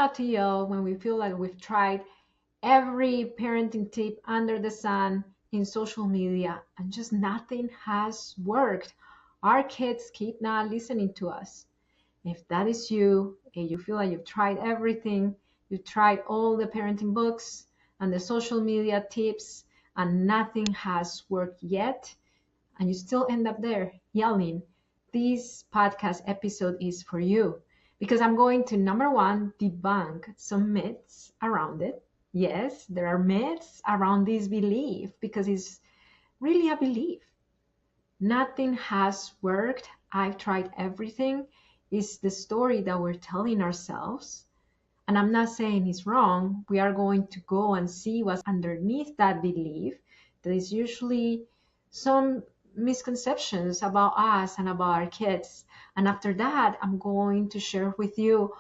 not to yell when we feel like we've tried every parenting tip under the sun in social media and just nothing has worked. Our kids keep not listening to us. If that is you and you feel like you've tried everything, you've tried all the parenting books and the social media tips and nothing has worked yet, and you still end up there yelling, this podcast episode is for you, because I'm going to, number one, debunk some myths around it. Yes, there are myths around this belief because it's really a belief. Nothing has worked. I've tried everything is the story that we're telling ourselves. And I'm not saying it's wrong. We are going to go and see what's underneath that belief. That is usually some misconceptions about us and about our kids. And after that, I'm going to share with you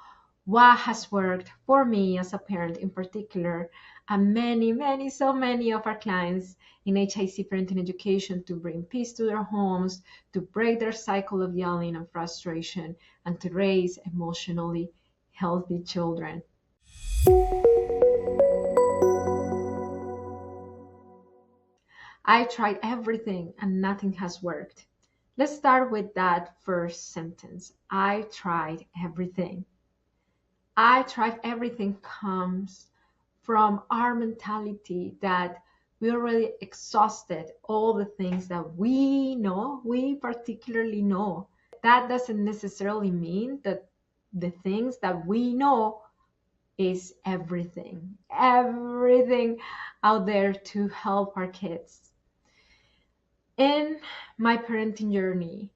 what has worked for me as a parent in particular, and so many of our clients in HIC Parenting Education, to bring peace to their homes, to break their cycle of yelling and frustration, and to raise emotionally healthy children. I tried everything and nothing has worked. Let's start with that first sentence. I tried everything. I tried everything comes from our mentality that we already exhausted all the things that we know, we particularly know. That doesn't necessarily mean that the things that we know is everything out there to help our kids. In my parenting journey,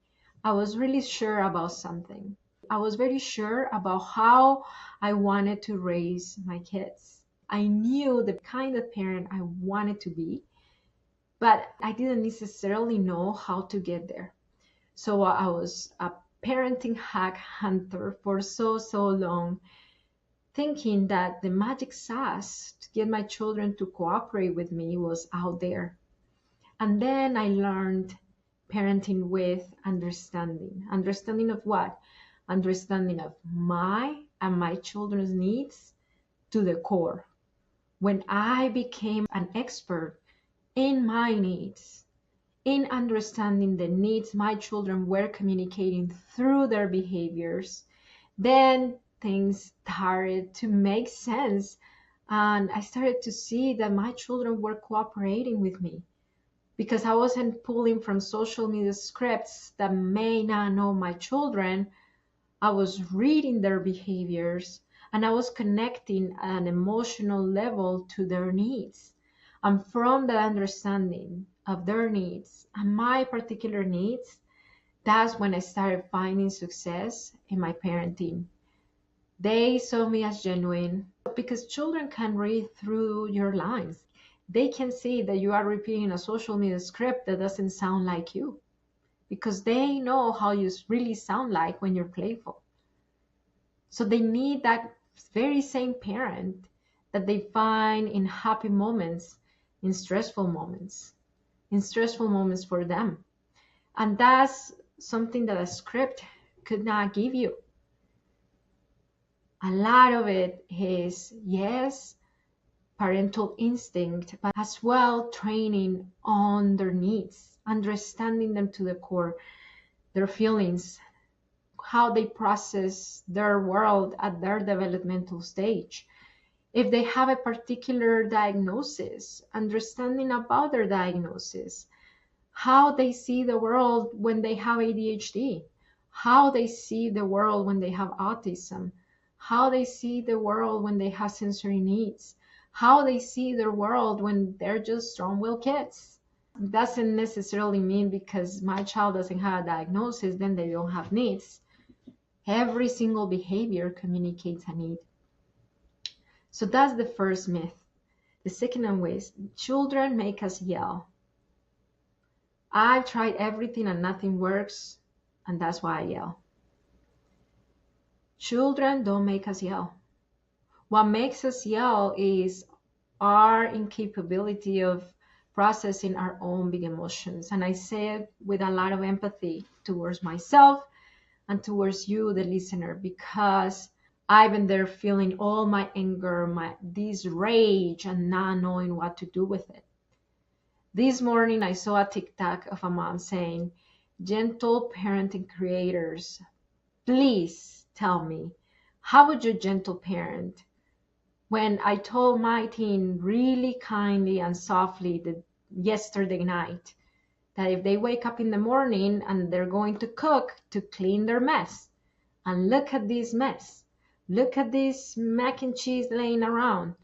I was really sure about something. I was very sure about how I wanted to raise my kids. I knew the kind of parent I wanted to be, but I didn't necessarily know how to get there. So I was a parenting hack hunter for so long, thinking that the magic sauce to get my children to cooperate with me was out there. And then I learned parenting with understanding. Understanding of what? Understanding of my and my children's needs to the core. When I became an expert in my needs, in understanding the needs my children were communicating through their behaviors, then things started to make sense. And I started to see that my children were cooperating with me, because I wasn't pulling from social media scripts that may not know my children. I was reading their behaviors and I was connecting at an emotional level to their needs. And from the understanding of their needs and my particular needs, that's when I started finding success in my parenting. They saw me as genuine, because children can read through your lines. They can see that you are repeating a social media script that doesn't sound like you, because they know how you really sound like when you're playful. So they need that very same parent that they find in happy moments, in stressful moments for them. And that's something that a script could not give you. A lot of it is, yes, parental instinct, but as well training on their needs, understanding them to the core, their feelings, how they process their world at their developmental stage. If they have a particular diagnosis, understanding about their diagnosis, how they see the world when they have ADHD, how they see the world when they have autism, how they see the world when they have sensory needs, how they see their world when they're just strong-willed kids. It doesn't necessarily mean because my child doesn't have a diagnosis, then they don't have needs. Every single behavior communicates a need. So that's the first myth. The second one is children make us yell. I've tried everything and nothing works, and that's why I yell. Children don't make us yell. What makes us yell is our incapability of processing our own big emotions. And I say it with a lot of empathy towards myself and towards you, the listener, because I've been there feeling all my anger, this rage, and not knowing what to do with it. This morning, I saw a TikTok of a mom saying, "Gentle parenting creators, please tell me, how would you gentle parent?" When I told my teen really kindly and softly that yesterday night that if they wake up in the morning and they're going to cook, to clean their mess. And look at this mess. Look at this mac and cheese laying around.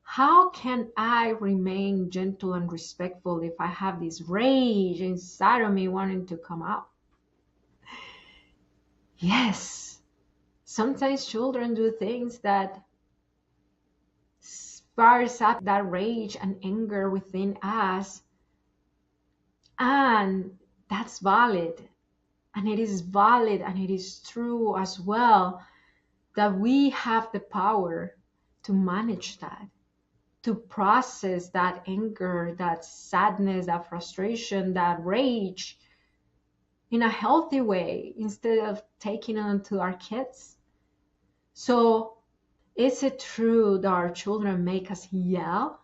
How can I remain gentle and respectful if I have this rage inside of me wanting to come out? Yes, sometimes children do things that fires up that rage and anger within us, and that's valid. And it is valid and it is true as well that we have the power to manage that, to process that anger, that sadness, that frustration, that rage in a healthy way instead of taking it onto our kids. So, is it true that our children make us yell?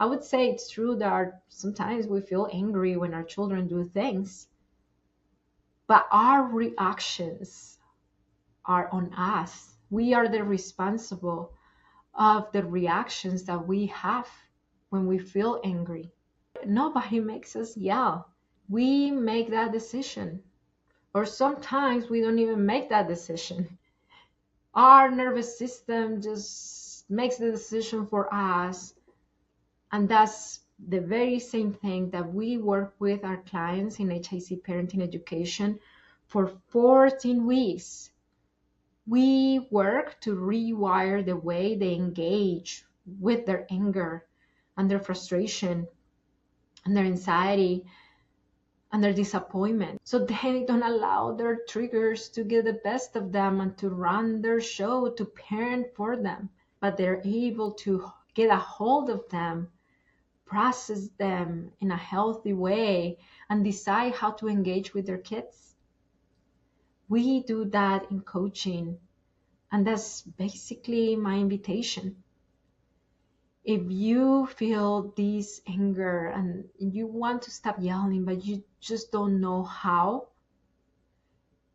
I would say it's true that sometimes we feel angry when our children do things, but our reactions are on us. We are the responsible of the reactions that we have when we feel angry. Nobody makes us yell. We make that decision. Or sometimes we don't even make that decision. Our nervous system just makes the decision for us. And that's the very same thing that we work with our clients in HIC Parenting Education for 14 weeks. We work to rewire the way they engage with their anger and their frustration and their anxiety and their disappointment. So they don't allow their triggers to get the best of them and to run their show, to parent for them. But they're able to get a hold of them, process them in a healthy way, and decide how to engage with their kids. We do that in coaching. And that's basically my invitation. If you feel this anger and you want to stop yelling, but you just don't know how,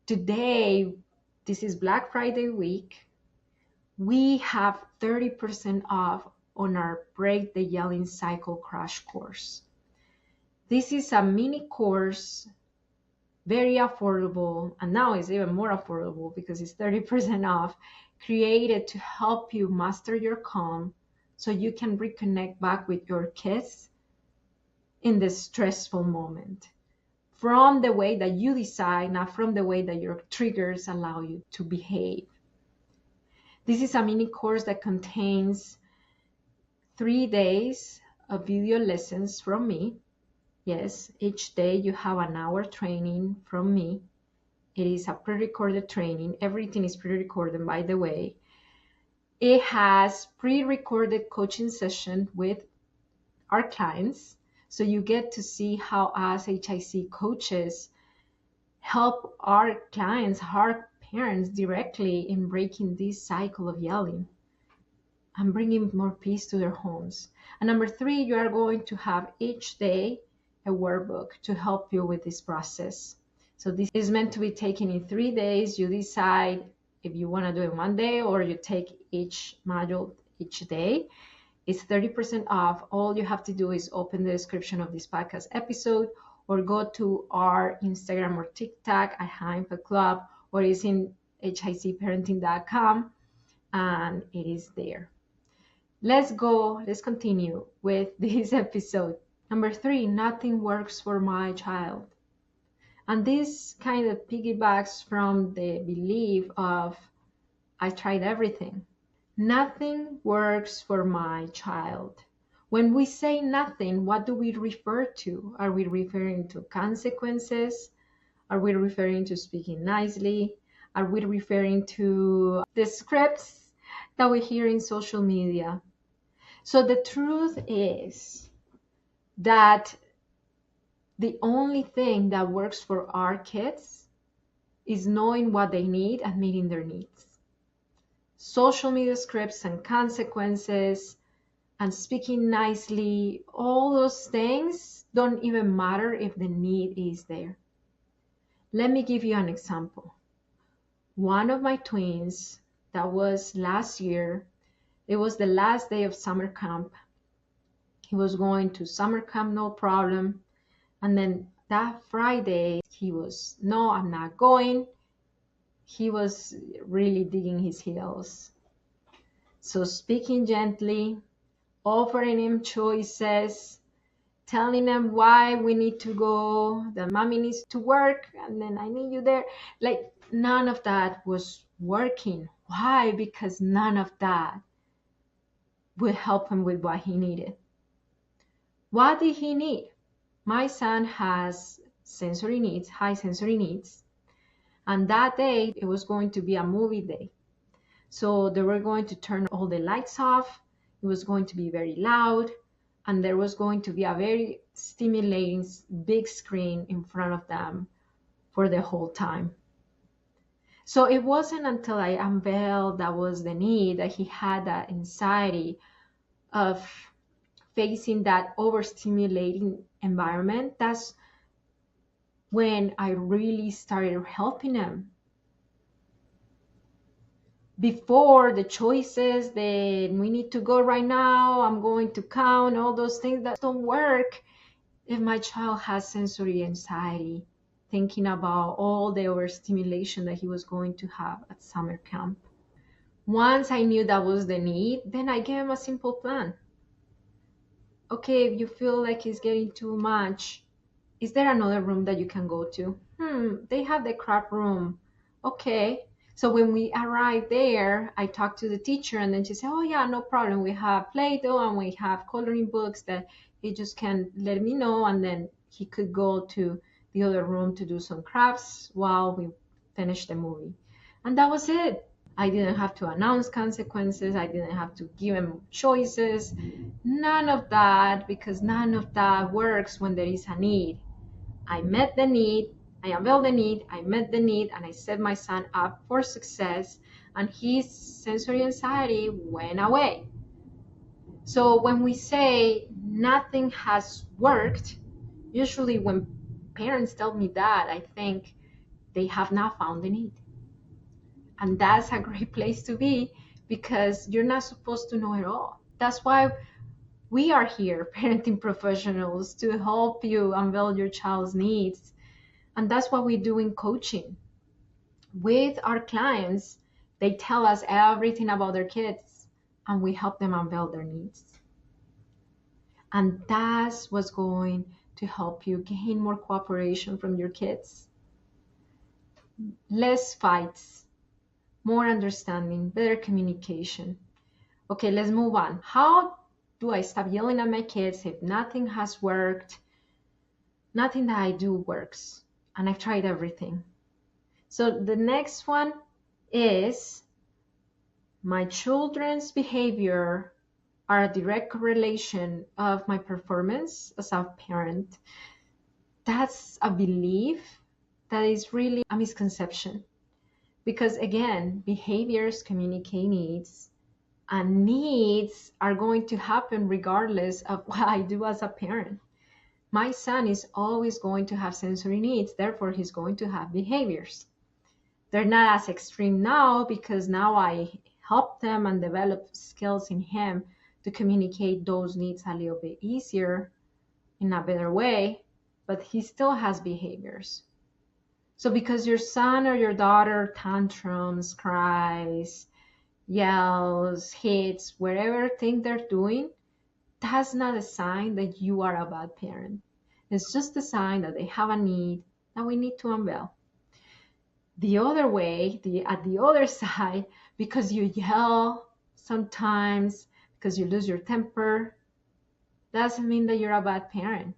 today, this is Black Friday week, we have 30% off on our Break the Yelling Cycle crash course. This is a mini course, very affordable, and now it's even more affordable because it's 30% off, created to help you master your calm so you can reconnect back with your kids in this stressful moment from the way that you decide, not from the way that your triggers allow you to behave. This is a mini course that contains 3 days of video lessons from me. Yes, each day you have an hour training from me. It is a pre-recorded training. Everything is pre-recorded, by the way. It has pre-recorded coaching session with our clients. So you get to see how us HIC coaches help our clients, our parents directly in breaking this cycle of yelling and bringing more peace to their homes. And number 3, you are going to have each day a workbook to help you with this process. So this is meant to be taken in 3 days. You decide if you want to do it one day or you take each module each day. It's 30% off. All you have to do is open the description of this podcast episode or go to our Instagram or TikTok at HIC Club, or it's in hicparenting.com, and it is there. Let's continue with this episode. Number 3, nothing works for my child. And this kind of piggybacks from the belief of I tried everything. Nothing works for my child. When we say nothing, what do we refer to? Are we referring to consequences? Are we referring to speaking nicely? Are we referring to the scripts that we hear in social media? So the truth is that the only thing that works for our kids is knowing what they need and meeting their needs. social media scripts and consequences and speaking nicely, all those things don't even matter if the need is there. Let me give you an example. One of my twins, that was last year, it was the last day of summer camp. He was going to summer camp, no problem. And then that Friday, he was, no, I'm not going. He was really digging his heels. So speaking gently, offering him choices, telling him why we need to go, that mommy needs to work, and then I need you there. Like, none of that was working. Why? Because none of that would help him with what he needed. What did he need? My son has sensory needs, high sensory needs. And that day, it was going to be a movie day. So they were going to turn all the lights off. It was going to be very loud. And there was going to be a very stimulating big screen in front of them for the whole time. So it wasn't until I unveiled that was the need, that he had that anxiety of facing that overstimulating environment. That's when I really started helping him. Before, the choices, that we need to go right now, I'm going to count, all those things that don't work if my child has sensory anxiety, thinking about all the overstimulation that he was going to have at summer camp. Once I knew that was the need, then I gave him a simple plan. Okay, if you feel like it's getting too much, is there another room that you can go to? They have the craft room. Okay. So when we arrived there, I talked to the teacher, and then she said, oh yeah, no problem. We have Play-Doh and we have coloring books that he just can let me know. And then he could go to the other room to do some crafts while we finished the movie. And that was it. I didn't have to announce consequences. I didn't have to give him choices. None of that, because none of that works when there is a need. I met the need, I unveiled the need, I met the need, and I set my son up for success, and his sensory anxiety went away. So when we say nothing has worked, usually when parents tell me that, I think they have not found the need. And that's a great place to be, because you're not supposed to know it all. That's why we are here, parenting professionals, to help you unveil your child's needs. And that's what we do in coaching. With our clients, they tell us everything about their kids, and we help them unveil their needs. And that's what's going to help you gain more cooperation from your kids. Less fights, more understanding, better communication. Okay, let's move on. How do I stop yelling at my kids if nothing has worked? Nothing that I do works, and I've tried everything. So the next one is, my children's behavior are a direct correlation of my performance as a parent. That's a belief that is really a misconception. Because again, behaviors communicate needs, and needs are going to happen regardless of what I do as a parent. My son is always going to have sensory needs, therefore he's going to have behaviors. They're not as extreme now, because now I help them and develop skills in him to communicate those needs a little bit easier, in a better way, but he still has behaviors. So because your son or your daughter tantrums, cries, yells, hits, whatever thing they're doing, that's not a sign that you are a bad parent. It's just a sign that they have a need that we need to unveil. The other way, at the other side, because you yell sometimes, because you lose your temper, doesn't mean that you're a bad parent.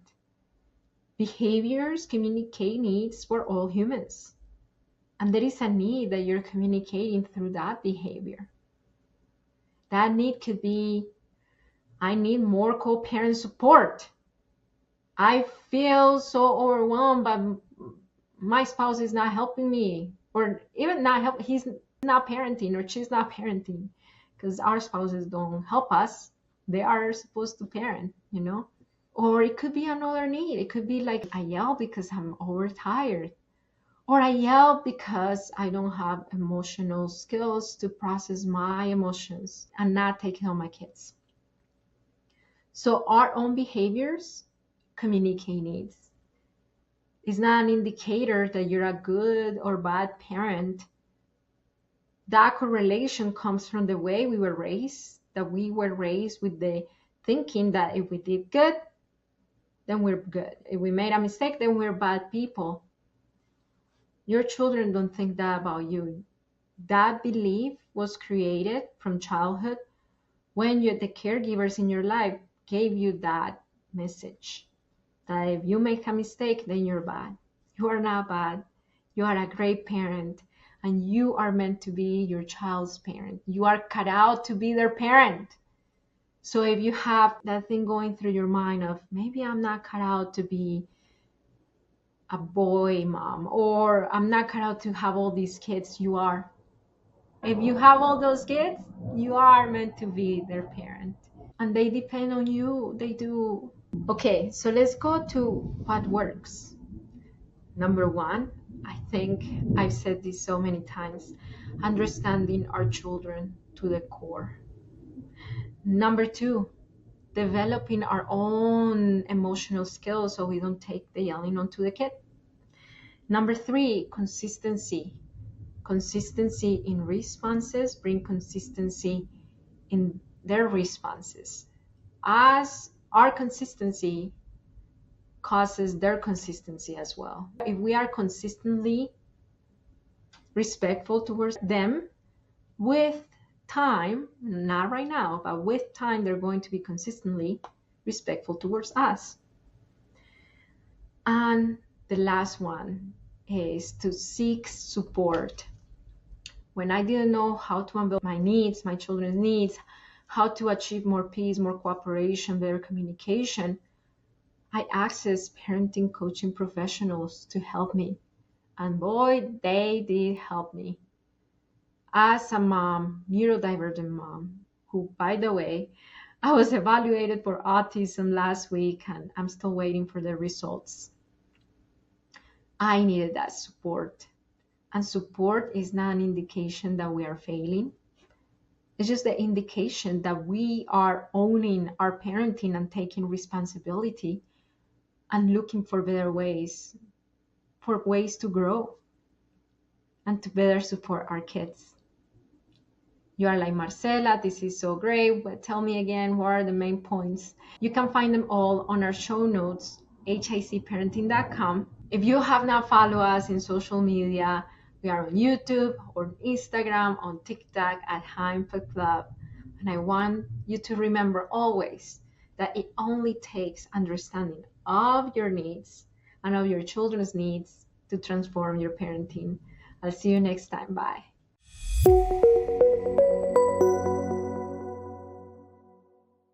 Behaviors communicate needs for all humans. And there is a need that you're communicating through that behavior. That need could be, I need more co-parent support. I feel so overwhelmed, but my spouse is not helping me. Or even not help, he's not parenting or she's not parenting because our spouses don't help us. They are supposed to parent, you know? Or it could be another need. It could be like I yell because I'm overtired. Or I yell because I don't have emotional skills to process my emotions and not take care of my kids. So our own behaviors communicate needs. It's not an indicator that you're a good or bad parent. That correlation comes from the way we were raised, that we were raised with the thinking that if we did good, then we're good. If we made a mistake, then we're bad people. Your children don't think that about you. That belief was created from childhood when the caregivers in your life gave you that message that if you make a mistake, then you're bad. You are not bad. You are a great parent, and you are meant to be your child's parent. You are cut out to be their parent. So if you have that thing going through your mind of maybe I'm not cut out to be a boy mom, or I'm not cut out to have all these kids, you are. If you have all those kids, you are meant to be their parent. And they depend on you. They do. Okay, so let's go to what works. Number one, I think I've said this so many times, understanding our children to the core. Number two, developing our own emotional skills so we don't take the yelling onto the kid. Number three, consistency. Consistency in responses bring consistency in their responses. As our consistency causes their consistency as well. If we are consistently respectful towards them, with time, not right now, but with time, they're going to be consistently respectful towards us. And the last one is to seek support. When I didn't know how to unveil my needs, my children's needs, how to achieve more peace, more cooperation, better communication, I accessed parenting coaching professionals to help me. And boy, they did help me. As a mom, neurodivergent mom, who, by the way, I was evaluated for autism last week and I'm still waiting for the results. I needed that support. And support is not an indication that we are failing. It's just the indication that we are owning our parenting and taking responsibility and looking for better ways, for ways to grow and to better support our kids. You are like, Marcela, this is so great, but tell me again, what are the main points? You can find them all on our show notes, hicparenting.com. If you have not followed us in social media, we are on YouTube, on Instagram, on TikTok at HIC Club. And I want you to remember always that it only takes understanding of your needs and of your children's needs to transform your parenting. I'll see you next time. Bye.